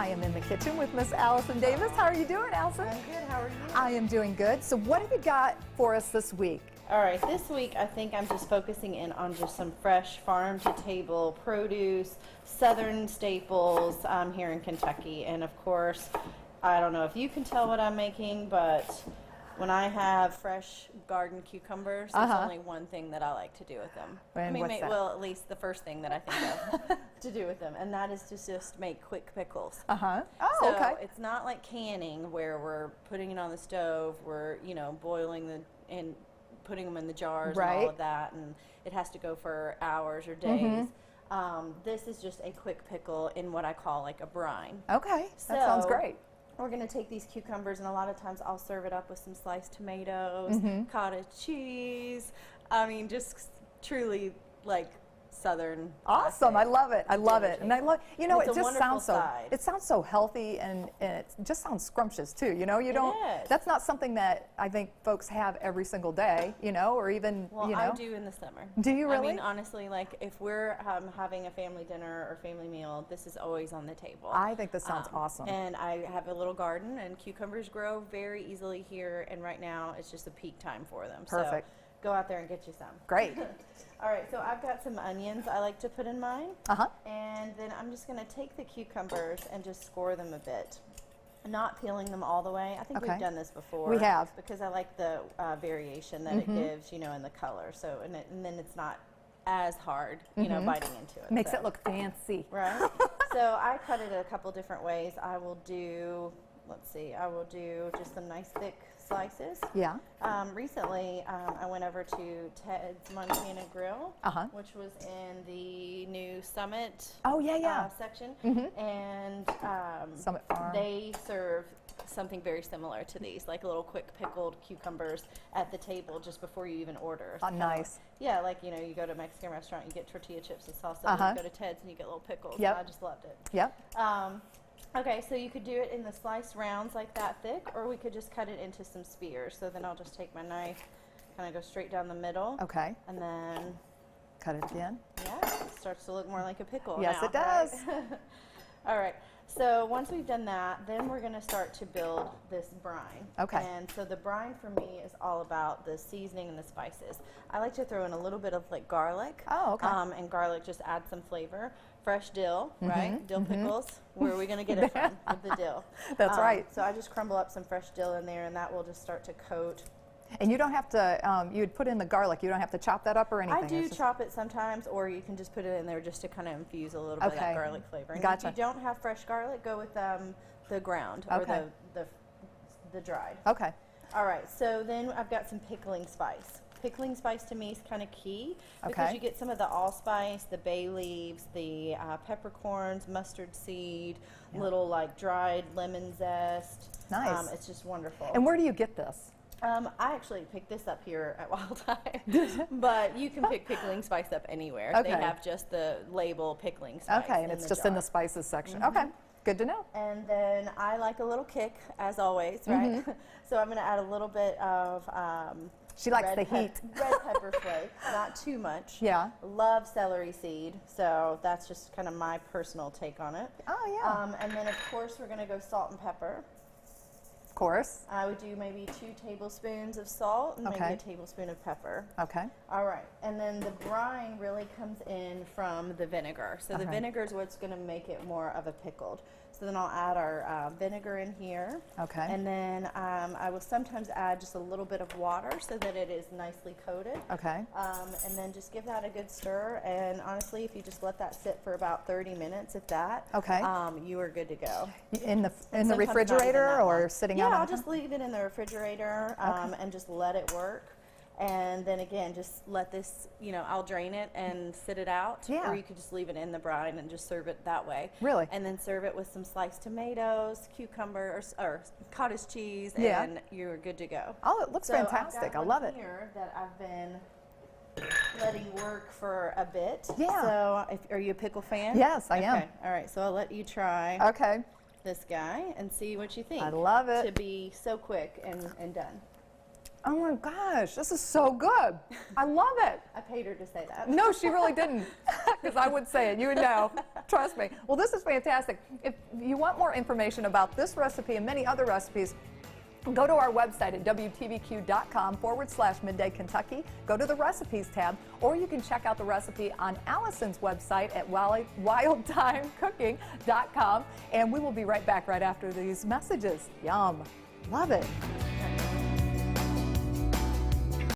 I am in the kitchen with Miss Allison Davis. How are you doing, Allison? I'm good. How are you? I am doing good. So what have you got for us this week? All right, this week I think I'm just focusing in on just some fresh farm-to-table produce, southern staples here in Kentucky. And of course, I don't know if you can tell what I'm making, but when I have fresh garden cucumbers, there's only one thing that I like to do with them. And what's that? Well, at least the first thing that I think of to do with them, and that is to just make quick pickles. Oh, So okay. it's not like canning where we're putting it on the stove, we're, you know, boiling and putting them in the jars and all of that, and it has to go for hours or days. This is just a quick pickle in what I call like a brine. Okay, that sounds great. We're going to take these cucumbers, and a lot of times I'll serve it up with some sliced tomatoes, cottage cheese. I mean, just truly like southern. Awesome! classic I love it. I love it, dinner and I love. You know, It's it a just wonderful sounds so. side. It sounds so healthy, and it just sounds scrumptious too. You know, you don't. is. That's not something that I think folks have every single day. You know, or even Well, you know. I do in the summer. Do you really? I mean, honestly, like if we're having a family dinner or family meal, this is always on the table. I think this sounds awesome. And I have a little garden, and cucumbers grow very easily here, and right now it's just a peak time for them. Perfect. So go out there and get you some. Great. All right, so I've got some onions I like to put in mine. And then I'm just going to take the cucumbers and just score them a bit. Not peeling them all the way. I think we've done this before. We have. Because I like the variation that it gives, you know, in the color. So, and then it's not as hard, you know, biting into it. Makes so. it look fancy. Right. So I cut it a couple different ways. I will do, let's see, I will do just some nice thick slices. Yeah. Recently, I went over to Ted's Montana Grill, which was in the new Summit section. And Summit Farm. They serve something very similar to these, like little quick pickled cucumbers at the table just before you even order. Oh, nice. Yeah, like, you know, you go to a Mexican restaurant, you get tortilla chips and salsa, and you go to Ted's and you get little pickles. Yep. I just loved it. Yep. Okay, so you could do it in the sliced rounds like that thick, or we could just cut it into some spears. So then I'll just take my knife, kind of go straight down the middle. Okay. And then, Cut it again. yeah, it starts to look more like a pickle Yes, now, it does. right? All right, so once we've done that, then we're going to start to build this brine. Okay. And so the brine for me is all about the seasoning and the spices. I like to throw in a little bit of like garlic. Oh, okay. And garlic just adds some flavor. Fresh dill, right? Dill pickles. Where are we going to get it from? With the dill. That's right. So I just crumble up some fresh dill in there, and that will just start to coat. And you don't have to, you'd put in the garlic, you don't have to chop that up or anything? I do chop it sometimes, or you can just put it in there just to kind of infuse a little bit of that garlic flavor. And Gotcha. if you don't have fresh garlic, go with the ground or the dried. Okay. All right, so then I've got some pickling spice. Pickling spice to me is kind of key because you get some of the allspice, the bay leaves, the peppercorns, mustard seed, little like dried lemon zest. Nice. It's just wonderful. And where do you get this? I actually picked this up here at Wildtime, but you can pick pickling spice up anywhere. Okay. They have just the label pickling spice. Okay, and it's just in the spices section. Okay, good to know. And then I like a little kick, as always, right? So I'm going to add a little bit of She likes the heat. red pepper flake, not too much. Yeah. Love celery seed, so that's just kind of my personal take on it. Oh, yeah. And then, of course, we're going to go salt and pepper. Of course. I would do maybe 2 tablespoons of salt and maybe a tablespoon of pepper. Okay. All right, and then the brine really comes in from the vinegar. So the vinegar is what's going to make it more of a pickled. So then I'll add our vinegar in here. Okay. And then I will sometimes add just a little bit of water so that it is nicely coated. Okay. And then just give that a good stir. And honestly, if you just let that sit for about 30 minutes, if that, you are good to go. In the refrigerator or sitting out? Yeah, I'll just leave it in the refrigerator and just let it work. And then again, just let this, you know, I'll drain it and sit it out. Yeah. Or you could just leave it in the brine and just serve it that way. Really? And then serve it with some sliced tomatoes, cucumbers, or cottage cheese, and you're good to go. Oh, it looks fantastic. I love it. Here that I've been letting work for a bit. Yeah. So, are you a pickle fan? Yes, I am. Okay. All right. So I'll let you try this guy and see what you think. I love it. To be so quick and done. Oh my gosh, this is so good. I love it. I paid her to say that. No, she really didn't, because I would say it. You would know. Trust me. Well, this is fantastic. If you want more information about this recipe and many other recipes, go to our website at wtbq.com/Midday Kentucky. Go to the recipes tab, or you can check out the recipe on Allison's website at wildtimecooking.com. And we will be right back right after these messages. Yum. Love it.